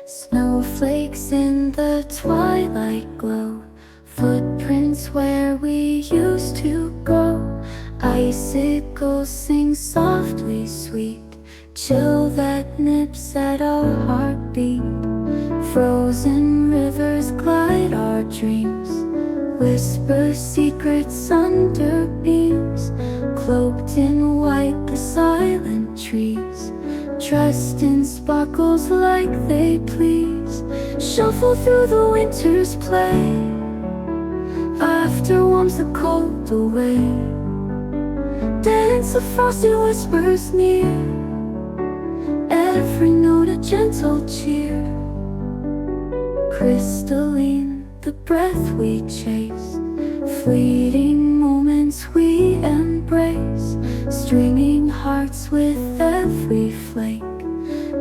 Snowflakes in the twilight glow, footprints where we used to go. Icicles sing softly sweet, chill that nips at our heartbeat. Frozen rivers glide our dreams, whisper secrets under beams. Cloaked in white, the silent trees, dressed in sparkles like they please, shuffle through the winter's play. Laughter warms the cold away, dance of frosty whispers near, every note a gentle cheer. Crystalline, the breath we chase, fleeting moments we embrace, stringing hearts with every flake,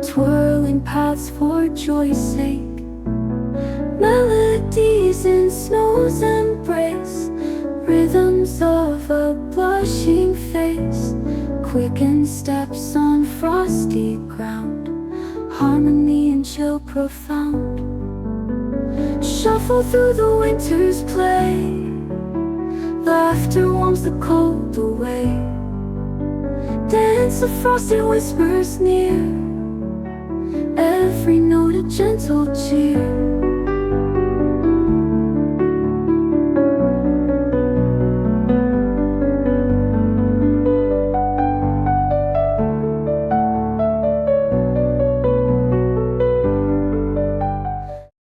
twirling paths for joy's sake. Melodies in snow's embrace, rhythms of a blushing face, quickened steps on frosty ground, harmony and chill profound. Shuffle through the winter's play, laughter warms the cold away, dance of frosty whispers near, every note a gentle cheer.